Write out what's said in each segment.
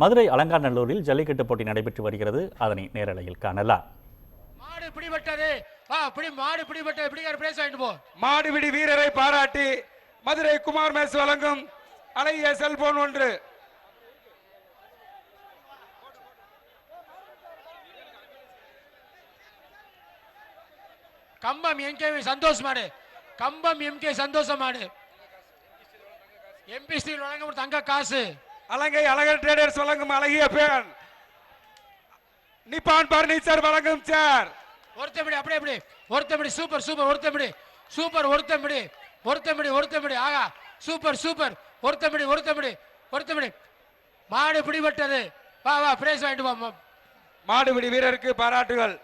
மதுரை அலங்காநல்லூரில் ஜல்லிக்கட்டு போட்டி நடைபெற்று வருகிறது. அதனை நேரலையில் காணலாம். மாடுபிடி வீரரை பாராட்டி மதுரை குமார் மேஸ் வழங்கும் அழகிய செல்போன் ஒன்று. கம்பம் எம்கே சந்தோஷ் மாடு, கம்பம் எம்கே சந்தோஷம் மாடு, எம்பி ஸ்டீல் வழங்கும் தங்க காசு, அலங்கை அழகர் ட்ரேடர்ஸ் வழங்கும் அழகிய பேன், நிப்பான் பர்னிச்சர் வழங்கும் சேர். ஒருத்தமிடி அப்படியே அப்படி ஒருத்தமிடி சூப்பர் சூப்பர் ஒருத்தமிடி சூப்பர் ஒருத்தமிடி ஒருத்தமிடி ஒருத்தமிடி ஆகா சூப்பர் சூப்பர் ஒருத்தமிடி ஒருத்தமிடி ஒருத்தமிடி. மாடு பிடிபட்டது. வா வா பிரைஸ் வாங்கிட்டு வா. மாடுபிடி வீரருக்கு பாராட்டுகள்.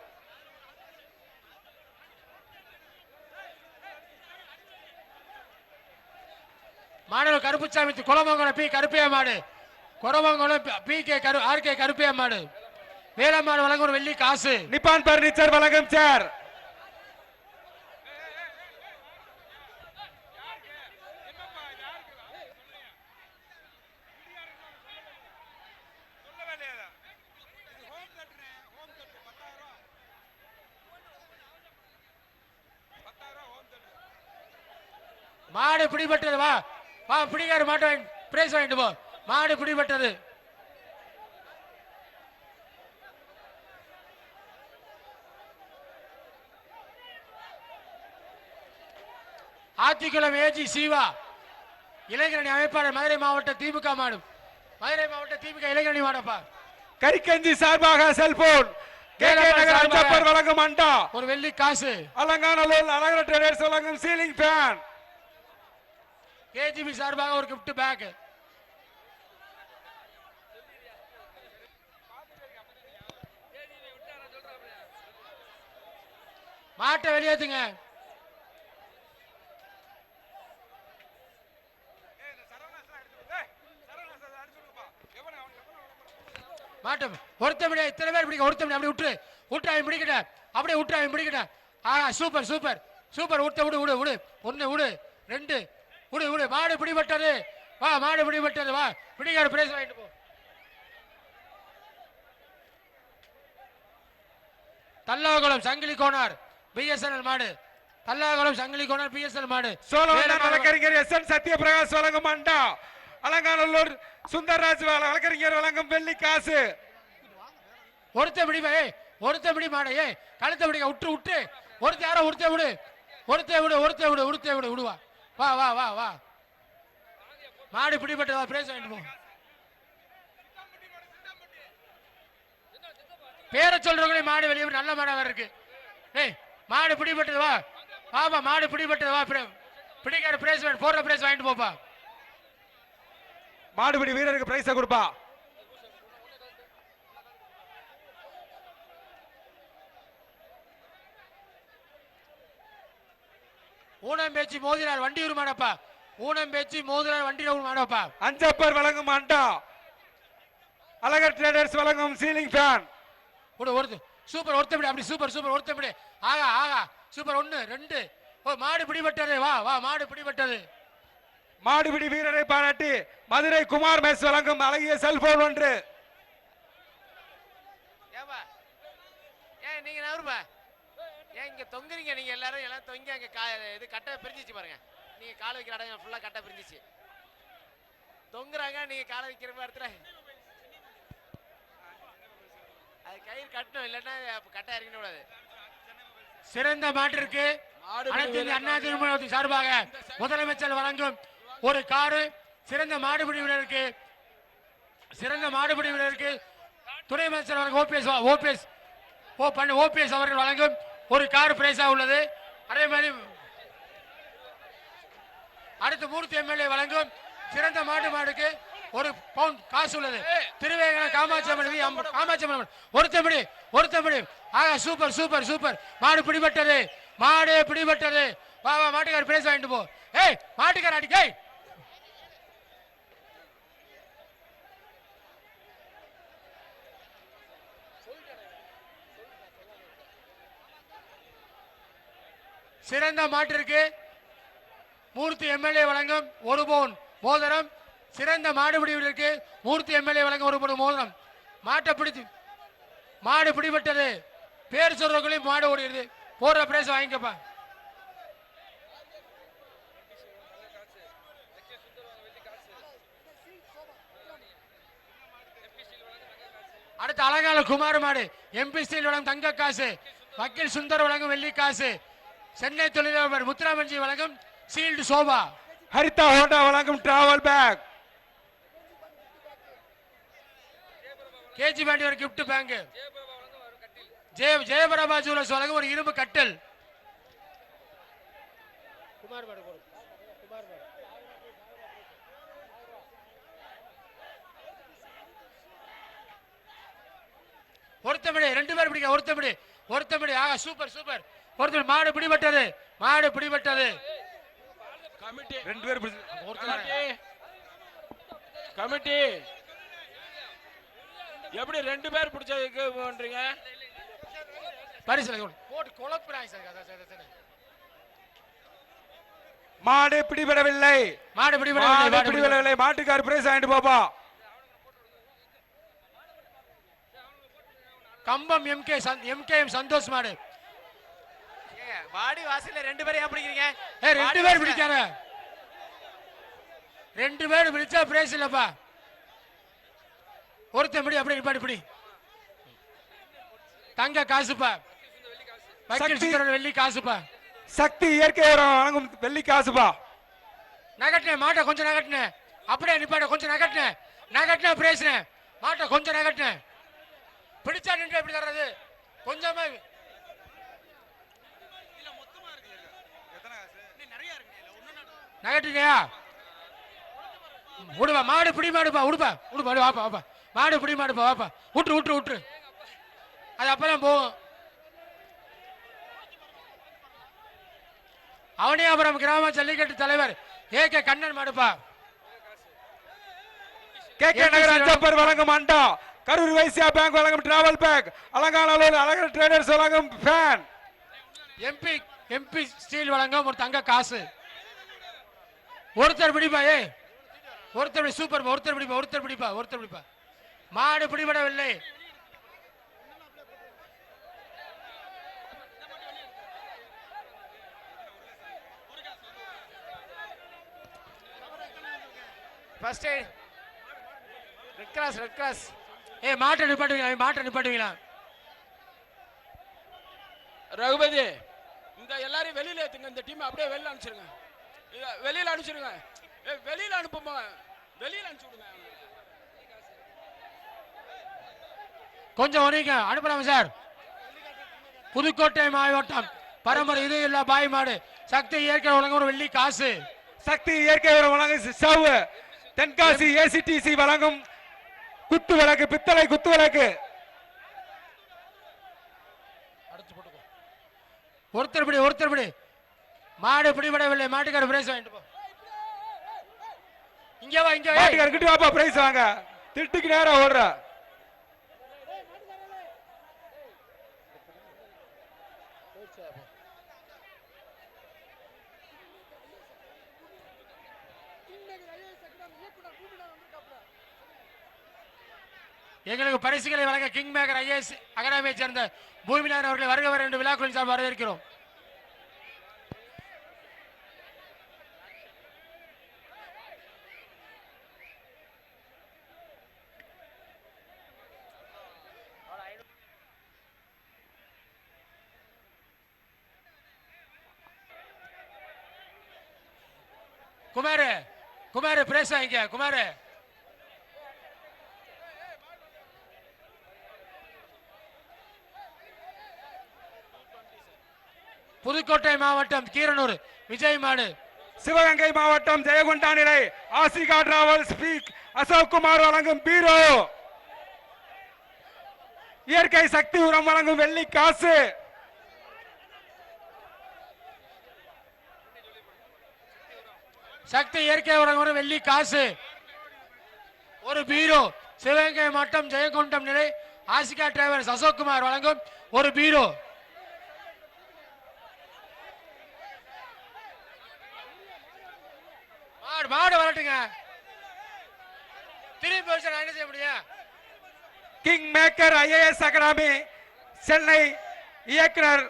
மாணவர் கருப்புச்சாமி குளமங்கலம் பி கருப்பையா மாடு, Kulamangalam P K R K Karuppaiya மாடு, வேலம்மாடு வழங்கும் ஒரு வெள்ளி காசு, நிப்பான் பர்னிச்சர் வழங்கும் சேர். மாடு பிடிபட்டது. வா வா பிடிக்காரு மாட்டை பிரைஸ் வாங்கிட்டு போ. மாடு பிடிபட்டது. ஆத்திக்குளம் ஏஜி சிவா இளைஞரணி அமைப்பாளர், மதுரை மாவட்ட திமுக மாடு, மதுரை மாவட்ட திமுக இளைஞரணி மாடப்பா. கரிக்கஞ்சி சார்பாக செல்போன் வழங்கும் அண்டா ஒரு வெள்ளி காசு, அலங்காநல்லூர் அழகர் ட்ரேடர்ஸ் வழங்கும் சீலிங் ஃபேன், கேஜிபி சார்பாக ஒரு கிஃப்ட் பேக். மாட்டை வெளியேற்றுங்க. மாட்டம் ஒருத்தமிட இத்தனை பேர் பிடிக்க ஒருத்தமிட அப்படி விட்டுரு விட்டு அவன் பிடிக்கிட்ட அப்படியே விட்டு அவன் பிடிக்கிட்ட. சூப்பர் சூப்பர் சூப்பர் விட்டு விடு விடு விடு ஒன்று விடு ரெண்டு விடு விடு. மாடு பிடிபட்டது. வா மாடு பிடிபட்டது. வா பிடிக்கார பிரைஸ் வாங்கிட்டு போ. தல்லாகுளம் சங்கிலி கோனார் பிஎஸ்என்எல் மாடு, தல்லாகுளம் சங்கிலி கோனார் பிஎஸ்என்எல் மாடு, வழக்கறிஞர் எஸ் என் சத்யபிரகாஷ் வழங்கும் அண்டா, அலங்காநல்லூர் சுந்தர்ராஜ் வழக்கறிஞர் வழங்கும் வெள்ளி காசு. ஒருத்த பிடிப்பே ஒருத்த பிடி மாடையே கழுத்த பிடிக்க விட்டு விட்டு ஒருத்த யாரோ ஒருத்த விடு ஒருத்த விடு ஒருத்த விடு ஒருத்த விடு விடுவா. வா வா வா வா மாடு பிடிபட்டதா பிரைஸ் வாங்கிட்டு போ. பேரை சொல்றவங்களே மாடு வெளியே நல்ல மாடா வேற இருக்கு. ஏய் மாடு பிடிபட்டது. வா வாப்பா மாடு பிடிபட்டது. வா பிடிக்கார பிரைஸ் வாங்கி போடுற பிரைஸ் வாங்கிட்டு போப்பா. மாடுபிடி வீரருக்கு பிரைஸ் கொடுப்பா. ஊனம் பேச்சு மோதினார் வண்டியூர் மாடப்பா. ஊனம் பேச்சு மோதினார் வண்டியூர் மாடப்பா. அஞ்சப்பர் வழங்கும் அண்டா, அழகர் ட்ரேடர்ஸ் வழங்கும் சீலிங் ஃபேன். ஒருத்த சூப்பர் ஒருத்தபடி அப்படி சூப்பர் சூப்பர் ஒருத்தபடி ஆகா ஆகா சூப்பர் ஒன்று ரெண்டு. ஓ மாடு பிடிபட்டது. வா வா மாடு பிடிபட்டது. மாடுபிடி வீரரை பாராட்டி மதுரை குமார் மேஸ் வழங்கும் அழகிய செல்போன் ஒன்று. ஏன் நீங்க நவருப்பா, ஏன் இங்க தொங்குறீங்க? நீங்க எல்லாரும் எல்லாம் தொங்கி அங்க இது கட்டை பிரிஞ்சிச்சு பாருங்க. நீங்க காலை வைக்கிற இடம் ஃபுல்லா கட்டை பிரிஞ்சிச்சு தொங்குறாங்க. நீங்க காலை வைக்கிற இடத்துல அது கயிறு கட்டணும், இல்லைன்னா கட்டை இறங்கிட கூடாது. சிறந்த மாட்டிற்கு அனைத்து அண்ணா திமுக சார்பாக முதலமைச்சர் வழங்கும் ஒரு காரு. சிறந்த மாடுபிடி வீரருக்கு சிறந்த மாடுபிடி வீரருக்கு துணை அமைச்சர் வழங்கும் ஓபிஎஸ் அவர்கள் வழங்கும் ஒரு கார் பிரைஸா உள்ளது. அதே மாதிரி அடுத்து மூர்த்தி எம்எல்ஏ வழங்கும் சிறந்த மாடுக்கு ஒரு பவுண்ட் காசு உள்ளது. திருவேங்கட காமாட்சி அம்மன் ஒருத்தபடி ஆகா சூப்பர் சூப்பர் சூப்பர். மாடு பிடிபட்டது. மாடு பிடிபட்டது. வா வா மாட்டுக்கார பிரைஸ் வாங்கிட்டு போ. ஏய் மாட்டுக்கார அடிக்கை. சிறந்த மாட்டிற்கு மூர்த்தி எம்எல்ஏ வழங்கும் ஒரு பவுன் மோதிரம் சிறந்த மாடுபிடி வீரருக்கு மூர்த்தி எம்எல்ஏ வழங்க ஒரு மோதிரம். மாட்டை பிடித்து மாடு பிடிபட்டது. பேர் சொல்றவங்களையும் மாடு ஓடிடுது. போடுற பிரைஸ் வாங்கிக்கப்பா. அடுத்த அலங்கால குமார் மாடு எம்பி ஸ்டீல் வழங்கும் தங்க காசு. வக்கீல் சுந்தர் வழங்கும் வெள்ளி காசு. சென்னை தொழிலாளர் முத்துராமன்ஜி வழங்கும் சீல்டு சோபா. ஹரிதா ஹோண்டா வழங்கும் டிராவல் பேக். கேஜி பாண்டி ஒரு கிஃப்ட் பேங்க். ஜெயபிரபா ஜுவல்லர்ஸ் வழங்கும் ஒரு இரும்பு கட்டல். குமார் மாடு ஒருத்தமிடு 2 பேர் பிடிக்க. ஒருத்தமிடு ஆக சூப்பர் சூப்பர். ஒருத்தர் மாடு பிடிபட்டது. கமிட்டி 2 பேர் கமிட்டி எப்படி 2 பேர் பிடிச்சதுக்கு பண்றீங்க? பரிசு போட்டு குழப்புறாங்க சார். மாடு பிடிபடவில்லை. மாட்டுக்கார் பிரைஸ் வாங்கிட்டு போப்பா. கம்பம் எம்கேஎம் சந்தோஷ் மாடு. வாடி வாசல்ல 2 பேர் ஏன் பிடிக்கிறீங்க? 2 பேர் பிடிக்காத. 2 பேர் பிடிச்சா பிரைஸ் இல்லப்பா. ஒருத்தன் பிடி அப்படியே நிப்பாடி பிடி. தங்க காசுப்பா. வெள்ளி காசுப்பா. சக்தி இயற்கை உரம் வழங்கும் வெள்ளி காசுப்பா. நகட்டின மாட்டை கொஞ்சம் நகட்டின. அப்படியே நிப்பாட கொஞ்சம் நகட்டின பிரைஸ்ன. மாட்டை கொஞ்சம் நகட்டின. பிடிச்சா நின்று எப்படி தர்றது? கொஞ்சமா நகட்டினியா? விடுவா மாடு பிடி மாடுப்பா. விடுப்பா வாப்பா. மாடு பிடி மாடுப்பா வாப்பா. விட்டுரு. அது அப்பதான் போகும். அவனியாபுரம் கிராம ஜல்லிக்கட்டு தலைவர் ஏகே கண்ணன் மாடுப்பா. கேகே நகர் அஞ்சப்பர் வழங்கும் அண்டா. கரூர் வைசியா பேங்க் வழங்கும் travel bag. Alanganallur Azhagar traders வழங்கும் ஃபேன். எம்பி ஸ்டீல் வழங்கும் ஒரு தங்க காசு. ஒருத்தர் பிடிப்பா. ஒருத்தர் சூப்பர். ஒருத்தர் பிடிப்பா. மாடு பிடிபடவில்லை. First aid red cross. மாட்டை நிப்பாட்டுவீங்களா? ரகுபதி இந்த எல்லாரையும் வெளியில ஏத்துங்க. இந்த டீம் அப்படியே வெளியில அனுப்பிச்சிருங்க. வெளியில அனுப்புமா. வெளியில அனுப்பிச்சு விடுங்க. கொஞ்சம் ஒரீங்க அனுப்பலாமா சார்? புதுக்கோட்டை மாவட்டம் பரம்பரை இது இல்ல பாய் மாடு. சக்தி இயற்கை வழங்கும் ஒரு வெள்ளி காசு. சக்தி இயற்கை உரம் வழங்கும் ஸ்டவ். தென்காசி ஏசிடிசி வழங்கும் குத்து விளக்கு, பித்தளை குத்து விளக்கு. ஒருத்தர் பிடி. மாடு பிடிபடவில்லை. மாட்டுக்கார பிரைஸ் வாங்கிட்டு போ. இங்க வா. மாட்டுக்கார கிட்ட வாப்பா பிரைஸ் வாங்க. திட்டுக்கு நேரா ஓடுற. எங்களுக்கு பரிசுகளை வழங்க கிங் மேக்கர் ஐஏஎஸ் அகாடமியை சேர்ந்த பூமிநாதன் அவர்களை வருக என்று விழாக்குழுவின் சார்பாக வரவேற்கிறோம். குமார் பிரேஸ் வாங்கிக்க. குமார் புதுக்கோட்டை மாவட்டம் கீரனூர் விஜய் மாடு. சிவகங்கை மாவட்டம் ஜெயகொண்டா நிலை ஆசிகா டிராவல்ஸ் ஸ்பீக் அசோக் குமார் வழங்கும் பீரோ. இயற்கை சக்தி உரம் வழங்கும் வெள்ளி காசு. சக்தி இயற்கை உரம் வெள்ளி காசு. ஒரு பீரோ. சிவகங்கை மாவட்டம் ஜெயகொண்டம் நிலை ஆசிகா டிராவல்ஸ் அசோக் குமார் வழங்கும் ஒரு பீரோ. மாடு வரட்டுங்க. திரும்பி போயிடுச்சு, நான் என்ன செய்ய முடியும்? King maker IAS academy Chennai இயக்குனர்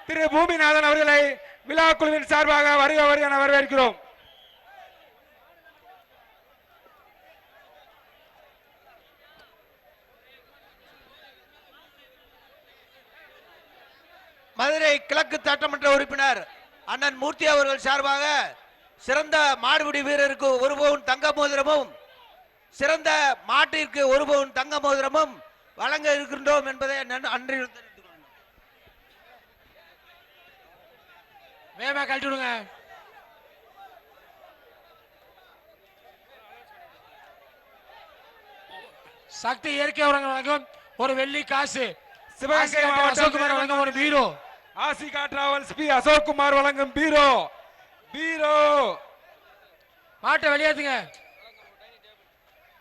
திரு பூமிநாதன் அவர்களை விழா குழுவின் சார்பாக வருக வருக என வரவேற்கிறோம். மதுரை கிழக்கு சட்டமன்ற உறுப்பினர் அண்ணன் மூர்த்தி அவர்கள் சார்பாக சிறந்த மாடுபிடி வீரருக்கு 1 பவுன் தங்க மோதிரமும் சிறந்த மாட்டிற்கு 1 பவுன் தங்க மோதிரமும் வழங்க இருக்கின்றோம் என்பதை அன்றைய வேகமா கழட்டி விடுங்க. சக்தி இயற்கை உரங்கள் வழங்கும் ஒரு வெள்ளி காசு. சிவகங்கை அசோக்குமார் மாவட்டம் வழங்கும் ஒரு பீரோ. ஆசிகா டிராவல்ஸ் பி அசோக்குமார் வழங்கும் பீரோ. மாட்டை வெளியேத்துங்க.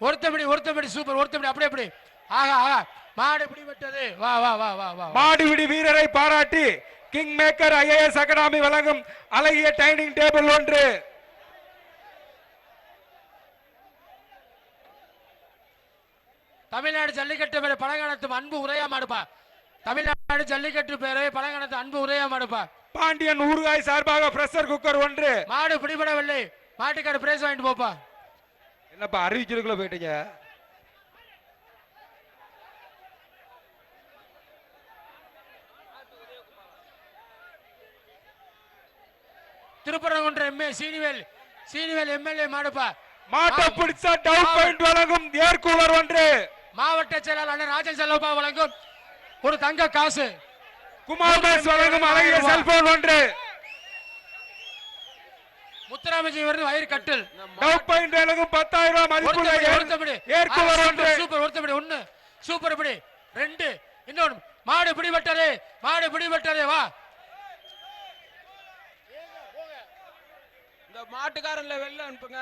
ஒருத்தபடி சூப்பர். ஒருத்தபடி அப்படியே அப்படி. ஆகா ஆகா மாடு பிடிபட்டது. வா வா வா வா வா. மாடுபிடி வீரரை பாராட்டி கிங் மேக்கர் ஐஏஎஸ் அகாடமி வழங்கும் அழகிய டைனிங் டேபிள் 1. தமிழ்நாடு ஜல்லிக்கட்டு பேரை பழங்காலத்து அன்பு உரையா மாடுப்பா. தமிழ்நாடு ஜல்லிக்கட்டு பேரை பழங்காலத்து அன்பு உரையா மாடுப்பா. பாண்டியன் ஊறுகாய் சார்பாக பிரஷர் குக்கர் 1. மாடு பிடிபடவில்லை. மாட்டுக்கார பிரைஸ் வாங்கிட்டு போப்பா. என்னப்பா அறிவிக்கிறதுக்குள்ள போயிட்டீங்க. திருப்பரங்குன்ற எம்ஏ சீனிவேல் எம்எல்ஏ மாடுப்பா. மாட்டை பிடிச்சா டவுன் பாயிண்ட் வழங்கும் ஏர் கூலர் 1. மாவட்ட செயலாளர் ராஜன் செல்லப்பா வழங்கும் ஒரு தங்க காசு. குமார் தாஸ் வழங்கும் அழகிய செல்போன் 1. முத்துராமஜி வருது வயிறு கட்டில். டவுன் பாயிண்ட் வழங்கும் 10,000 ரூபாய் மதிப்புள்ள ஏர் கூலர் 1. சூப்பர். ஒருத்தபடி 1 சூப்பர். இப்படி 2 இன்னொன்று. மாடு பிடிபட்டது. வா இந்த மாட்டுக்காரன்ல வெளில அனுப்புங்க.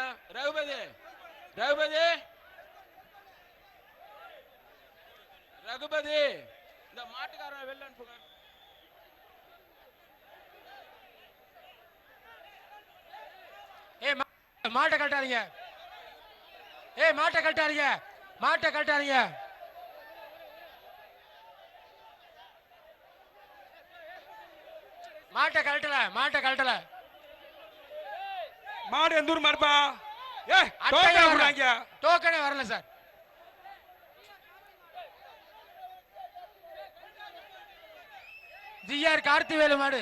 ரகுபதி இந்த மாட்டுக்காரன் வெளில அனுப்புங்க. மாட்டை கட்டாதீங்க. மாட்டை கட்டாதீங்க. மாட்டை கட்டாதீங்க. மாட்டை கழட்டல. மாடு எந்த ஊர் மாடுப்பா? டோக்கனே வரல சார். ஜிஆர் கார்த்திவேலு மாடு.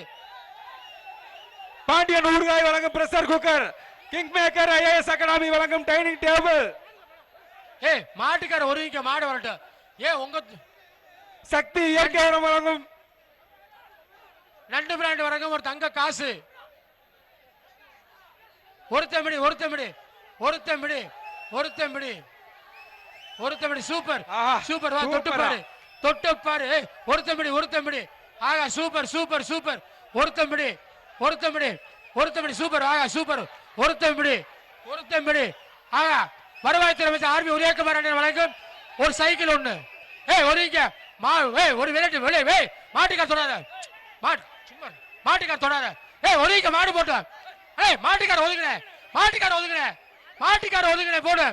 பாண்டியன் ஊறுகாய் வழங்கும் pressure cooker. King maker IAS academy வழங்கும் டைனிங் டேபிள். மாட்டுக்கார ஒரு மாடு வரட்டும். உங்க சக்தி இயற்கை உரம் வழங்கும் நண்டு பிராண்ட் வழங்கும் ஒரு தங்க காசு. ஒருத்தமிடி சூப்பர். வா தொட்டு பாரு. ஒருத்தமிடி. ஆகா சூப்பர். ஒருத்தமிடி சூப்பர். ஆகா சூப்பர். ஒருத்தமிடி. ஆகா வருவாய்த்துறை அமைச்சர் ஆர்பி உதயகுமார் அண்ணன் வழங்கும் ஒரு சைக்கிள் 1. ஒரு விளையாட்டு மாட்டுக்கார தொடாத. மாட்டுக்கார தொடாத. ஒதுங்க மாடு போட்டு. மாட்டுக்கார ஒதுங்கின போடு.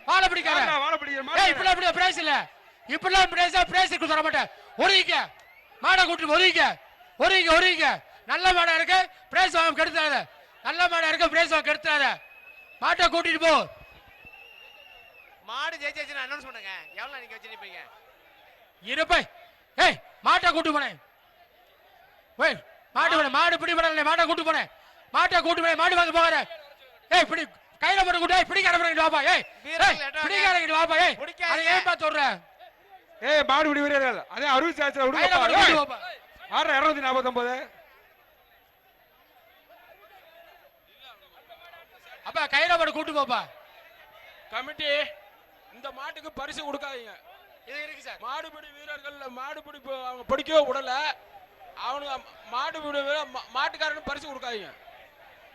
வாழ பிடிக்காத. இப்படி பிரைஸ் இல்ல. இப்படிலாம் பிரைஸ் தர மாட்டேன். ஒதுங்க மாடை கூட்டு. ஒதுங்க நல்ல மாடா இருக்கு. பிரைஸ் வாங்க கெடுத்தாத. மாட்டை கூட்டிட்டு போ. மாடு ஜெயிச்சு அனௌன்ஸ் பண்ணுங்க. எவ்வளவு நீங்க வச்சிருப்பீங்க? இருப்பை. மாட்டை கூட்டு போனேன். மாடு பிடிபடல. மாட்டை கூட்டு போனேன். மாடு வாங்க போகிற. இப்படி கையில போட்டு கூட்டு. பிடிக்காரங்கிட்டு வாப்பா. பிடிக்காரங்கிட்டு வாப்பா. அதை ஏன் பார்த்து விடுற? மாடு பிடி வீரர்கள் அதே அருள் சாஸ்திர 249. அப்பா கையில போட்டு கூட்டு போப்பா. கமிட்டி இந்த மாட்டுக்கு பரிசு கொடுக்காதீங்க. இது இருக்கு சார். மாடுபிடி வீரர்கள் மாடுபிடி அவங்க பிடிக்கவே விடல. அவனுங்க மாடுபிடி மாட்டுக்காரனுக்கு பரிசு கொடுக்காதீங்க.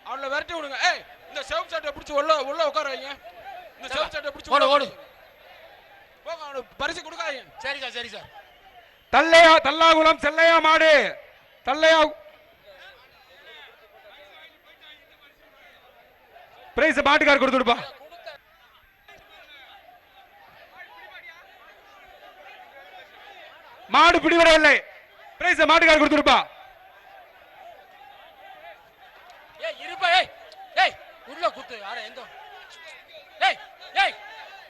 அவனை விரட்டி விடுங்க. இந்த செவப் சட்டை பிடிச்சி உள்ள உட்கார வைங்க. இந்த செவப் சட்டை பிடிச்சி ஓடு போங்க. அவனுக்கு பரிசு கொடுக்காதீங்க. சரி சார். தல்லாகுளம் செல்லையா மாடு. பிரைஸ் மாட்டுக்கார கொடுத்துடுப்பா. மாடு பிடிபடவில்லை. பிரைஸ் மாட்டுக்கார கொடுத்துருப்பா. ஏய் இருப்பா. ஏய் ஏய் உள்ள குத்து. யார எங்க? ஏய் ஏய்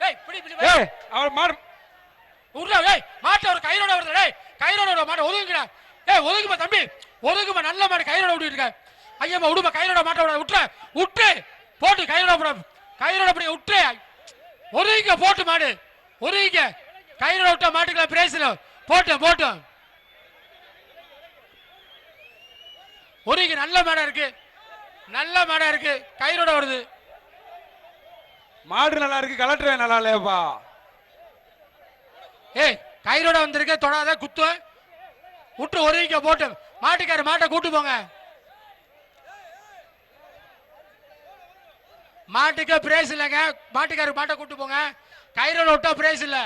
ஏய் பிடி பிடி. ஏய் அவர் மாடு உள்ள. ஏய் மாட்ட ஒரு கயிறோட வருது. ஏய் கயிறோட மாட்ட ஒதுங்குடா. ஏய் ஒதுங்குமா தம்பி, ஒதுங்குமா. நல்ல மாடு கயிறோட விட்டுட்டு இருக்க. ஐயம்மா விடுமா, கயிறோட மாட்ட விட விட்டு போட்டு கயிறோட போட. கயிறோட அப்படி விட்டு ஒதுங்க போட்டு மாடு ஒதுங்க. கயிறோட விட்டா மாட்டுக்கலாம் பிரேசில போட்டு போட்டு ஒதுங்க. நல்ல மாடா இருக்கு, நல்ல மாடா இருக்கு. கயிறோட வருது. மாடு நல்லா இருக்கு, கலெக்டர் நல்லா இல்லையாப்பா. ஏய் கயிறோட வந்திருக்க, தொடாத குத்து விட்டு ஒதுங்க போட்டு. மாட்டுக்கார மாட்டை கூட்டு போங்க. மாட்டுக்கு பிரேஸ் இல்லைங்க. மாட்டுக்காரருக்கு மாட்டை கூட்டு போங்க. கயிறோட விட்டா பிரேஸ் இல்ல.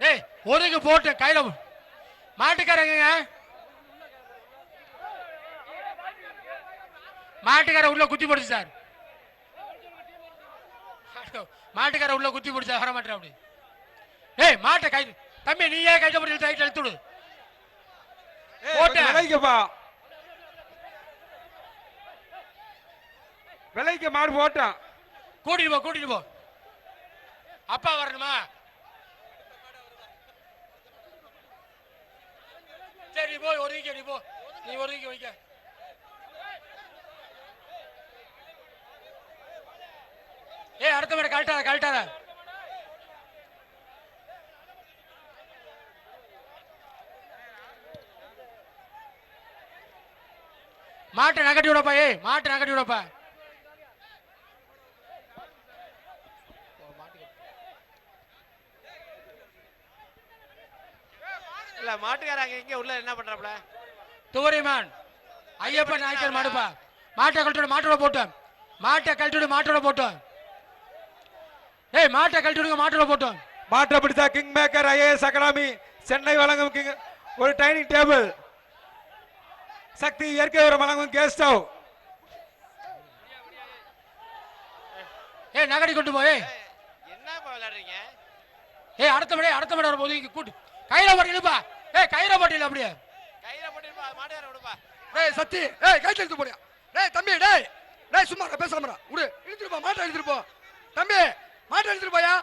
ஏய் ஒதுங்க போட்டு கயிற. மாட்டுக்காரங்க மாட்டுக்கார உள்ள குத்தி போடுச்சு சார். மாட்டுக்கார உள்ள குத்தி போடுச்சா வர மாட்டேன் அப்படி. ஏய் மாட்டை கை தம்பி நீயே கைட்ட போட்டு டைட் இழுத்து விடு. போட்டு விலைக்குப்பா. விலைக்கு மாடு போட்டான். கூட்டிட்டு போ கூட்டிட்டு போ. அப்பா வரணுமா? சரி நீ போய் ஒதுங்க. நீ போ, நீ ஒதுங்க வைக்க. ஏய் அடுத்த மாடு கழட்டாத கழட்டாத. மாட்டை நகட்டி விடப்பா. ஏய் மாட்டை நகட்டி விடப்பா. இல்ல மாட்டுக்காரங்க இங்க உள்ள என்ன பண்றாப்ல? துவரிமான் ஐயப்பன் நாயக்கர் மாடுப்பா. மாட்டை கழட்டிடு மாட்டோட போட்டோம். மாட்டை கழட்டிடு மாட்டோட போட்டோம். ஏய் மாட்டை கழட்டிடுங்க மாட்டோட போட்டோம். மாட்டை பிடிச்சா king maker IAS academy Chennai வழங்கும் கிங் ஒரு டைனிங் டேபிள். சக்தி இயற்கை உரம் வழங்கும் கேஸ் ஸ்டவ். ஏய் நகடி கொண்டு போய். என்ன விளையாடுறீங்க? ஏய் அடுத்த மடை வரும்போது இங்க கூட்டு கயிற போட்டு இழுப்பா. ஏய் கயிற போட்டு இழு அப்படியே. கையில போட்டு மாட்டுக்கார விடுப்பா. டேய் சத்தி, டேய் கை எடுத்து போறியா? டேய் தம்பி, டேய் டேய் சும்மா பேசாமடா. விடு, இழுத்துட்டு போ, மாட்டை இழுத்துட்டு போ. தம்பி மாட்டை இழுத்துட்டு போயா?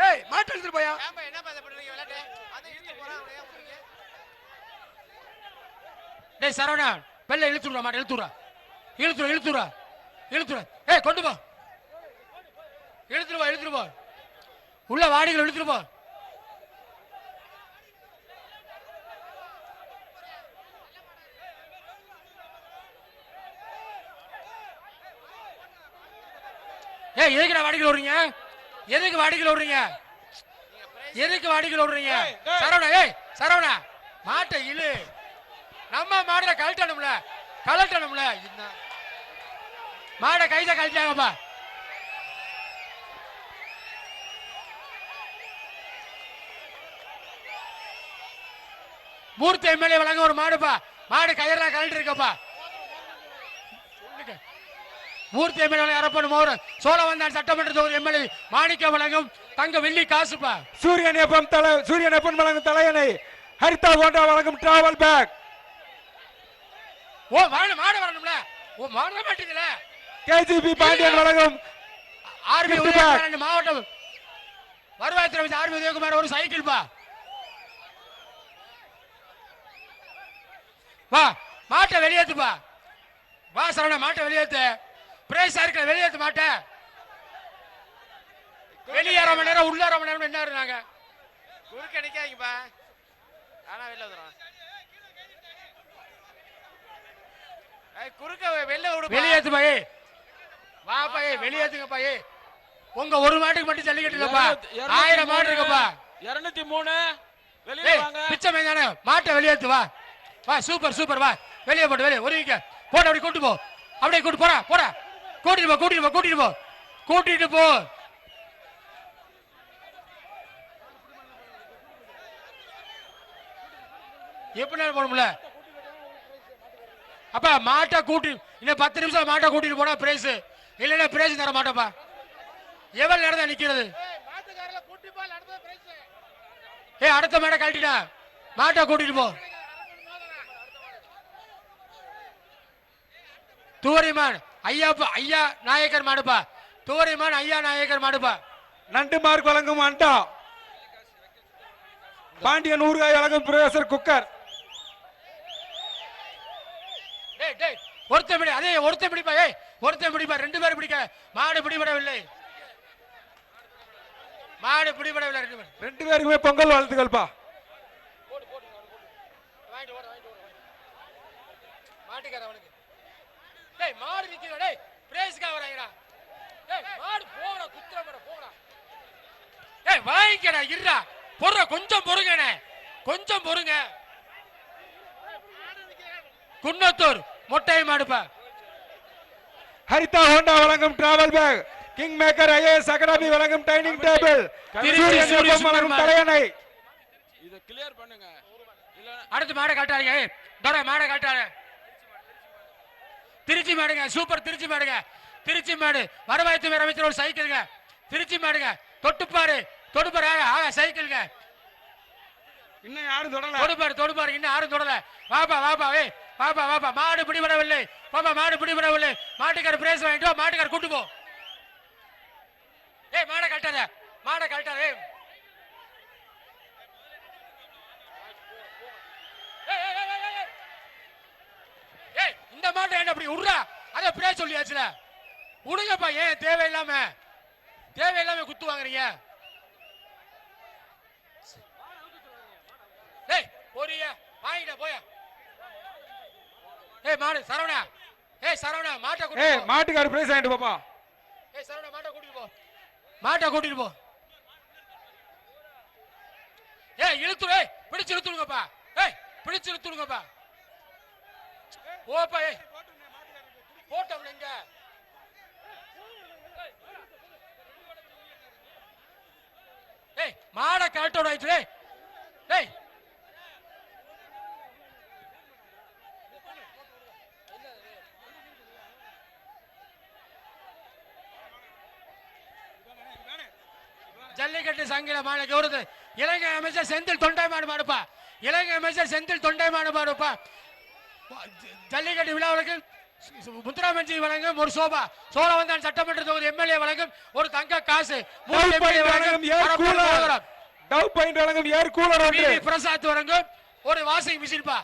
ஏய் மாட்டை இழுத்துட்டு போயா? ஏன்பா என்ன பாத பண்றீங்க விளையாட்டு? அத இழுத்து போறா அப்படியே போறீங்க. டேய் சரவணா பெல்ல இழுத்துறா மாட்டை இழுத்துறா. ஏய் கொண்டு போ. இழுத்துட்டு போ. உள்ள வாடிகள் இழுத்துட்டு போ. ஏய் எதுக்கு வாடிகள் விடுறீங்க? எதுக்கு வாடிகள் விடுறீங்க? சரவணா ஏய் சரவணா மாட்டை இழு. நம்ம மாடை கழட்டணும்ல. மாடை கைத கழட்டாங்கப்பா. மூர்த்தி எம்எல்ஏ வழங்க ஒரு மாடுப்பா. மாடு கயிறெல்லாம் கழட்டு இருக்கப்பா. மூர்த்தி எம்எல்ஏ அரப்பன் மோர் சோழவந்தான் சட்டமன்ற தொகுதி எம்எல்ஏ மாணிக்க வழங்கும் தங்க வெள்ளி காசுப்பா. சூரியன் எப்பன் வழங்கும் தலையணை. ஹரிதா கோண்டா வழங்கும் டிராவல் பேக். ஓ மாடு வரணும்ல. ஓ மாட மாட்டீங்களே. கேஜிபி பாண்டியன் வழங்கும் ஆர்மி உதயகுமார் மாவட்டம் வருவாய்த்துறை அமைச்சர் ஆர்மி உதயகுமார் ஒரு சைக்கிள் பா. வா மாட்டை வெளியேத்துப்பா. வா சரவணா மாட்டை வெளியேத்து. பிரேஸ் சர்க்கிள் வெளியேத்து மாட்டை. வெளியேற மணி நேரம் உள்ளார மணி நேரம் என்ன இருந்தாங்க? குறுக்க நிக்காதீங்கப்பா. ஆனா வெளில வந்துறோம். குறுக்க வெளில விடு. வெளியேத்து பாயே. வா பாயே வெளியேத்துங்க பாயே. உங்க ஒரு மாட்டுக்கு மட்டும் ஜல்லிக்கட்டுலப்பா. 1000 மாடு இருக்குப்பா. 203 வெளிய வாங்க. பிச்சை மேதானே மாட்டை வெளியேத்து வா. வா சூப்பர் வா. வெளியே போட்டு வெளியே ஒருவிக்க போட்டு அப்படி கூட்டு போ. அப்படியே கூட்டு போடா. கூட்டிட்டு போ. எப்படி போடும்ல. அப்பா மாட்டை கூட்டி இன்னும் 10 நிமிஷம் மாட்டை கூட்டிட்டு போனா பிரைஸ், இல்லைன்னா பிரைஸ் தர மாட்டோப்பா. எவ்வளவு நேரம் தான் நிக்கிறது? அடுத்த மாட்டை கழட்டிடா, மாட்டை கூட்டிட்டு போ. தூரிமான் ஐயா நாயக்கர் மாடுப்பா, தூரிமான் ஐயா நாயக்கர் மாடுப்பா. நண்டு மார்க் வழங்கும் அண்டா, பாண்டியன் ஊறுகாய் வழங்கும் பிரேசர் குக்கர். ஒருத்தன் பிடி, அதே ஒருத்தன் பிடிப்பா, ஒருத்தன் பிடிப்பா, 2 பேரும் பிடிக்க. மாடு பிடிபடவில்லை, மாடு பிடிபடவில்லை. 2 பேருக்குமே பொங்கல் வாழ்த்துக்கள்ப்பா. மாட்டுக்கார அவனுக்கு டேய் மாடு நிக்குடா, டேய் பிரேஸ்கா வராங்கடா, டேய் மாடு போடா, குத்துற மாட போடா, டேய் வாங்கிக்கடா, இருடா பொறுங்க, கொஞ்சம் பொறுங்கனே, கொஞ்சம் பொறுங்க. குன்னத்தூர் மொட்டை மாடுப்பா. ஹரிதா ஹோண்டா வழங்கும் travel back, king maker IAS academy வழங்கும் டைனிங் டேபிள், சூரியன் வழங்கும் தலையணை. இத கிளியர் பண்ணுங்க. இல்ல அடுத்து மாடை காட்டாதீங்க, டோரா மாடை காட்டாத. திருச்சி மாடுங்க, சூப்பர் திருச்சி மாடுங்க, திருச்சி மாடு. வருவாய்த்துறை அமைச்சர் ஒரு சைக்கிள்ங்க, திருச்சி மாடுங்க. தொட்டுப்பாரு தொடுப்பாரு, ஆக சைக்கிள்ங்க. இன்னும் யாரும் தொடல, தொடுப்பாரு இன்னும் யாரும் தொடல. வாப்பா வாப்பா, வாப்பா வாப்பா, மாடு பிடிபடவில்லை, பாப்பா மாடு பிடிபடவில்லை. மாட்டுக்கார பிரேஸ் வாங்கிட்டு மாட்டுக்கார கூட்டு போ. மாடை கட்டாத, மாடை கட்டாத. இந்த மாட்டை என்ன அப்படி உட்றா, அத பிரேஸ் சொல்லியாச்சுல, உடுங்கப்பா. ஏன் தேவையில்லாம குத்து வாங்குறீங்க? போறிய வாங்கிட்ட போய. மாடு சரவணா, சரவணா மாட்டை கூட்டி போ. மாட்டுக்கார பிரைஸ் வாங்கிட்டு போப்பா. சரவணா மாட்டை கூட்டிட்டு போ, மாட்டை கூட்டிட்டு போ. இழுத்துரு, பிடிச்சு இழுத்துருங்கப்பா, பிடிச்சு இழுத்துருங்கப்பா. ஓப்பா போட்டோம் இங்க. மாடை கரெக்டோட ஆயிடுச்சு. ஜல்லிக்கட்டு சங்கில மாலைக்கு வருது. இலங்கை அமைச்சர் செந்தில் தொண்டைமாடு மாடுப்பா, இலங்கை அமைச்சர் செந்தில் தொண்டைமாடு மாடுப்பா. ஜல்லிக்கட்டு விழாவுக்கு முத்துராமன்ஜி வழங்கும் ஒரு சோபா, சோழவந்தான் சட்டமன்ற தொகுதி எம்எல்ஏ வழங்கும் ஒரு தங்க காசு, பிரசாத் வழங்கும் ஒரு வாஷிங் மிஷின் பா,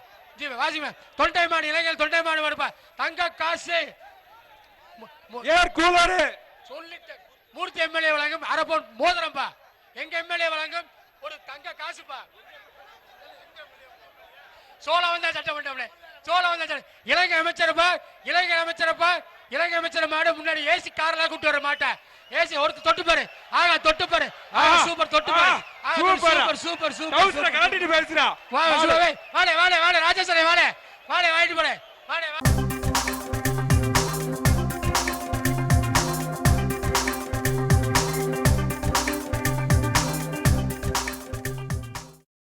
தொண்டைமாடு இளைஞர் தொண்டைமாடு மாடுப்பா, தங்க காசு ஏர் கூலர். சொல்லிட்டு மூர்த்தி எம்எல்ஏ வழங்கும் அரை பவுன் மோதிரம் பா, எங்க எம்எல்ஏ வழங்கும் ஒரு தங்க காசுப்பா. சோழவந்தான் சட்டமன்ற இலங்கை அமைச்சரப்பா, இலங்கை அமைச்சரப்பா, இலங்கை அமைச்சர் மாடு முன்னாடி ஏசி கார்ல கூட்டு வர மாட்டேன். ஏசி ஒருத்த தொட்டு பாரு, தொட்டு பாரு, சூப்பர் தொட்டு பாரு, சூப்பர் சூப்பர் சூப்பர் கலட்டிட்டு பேசுறா. வாடே ராஜேஸ்வரி வாடே வாடே வாங்கிட்டு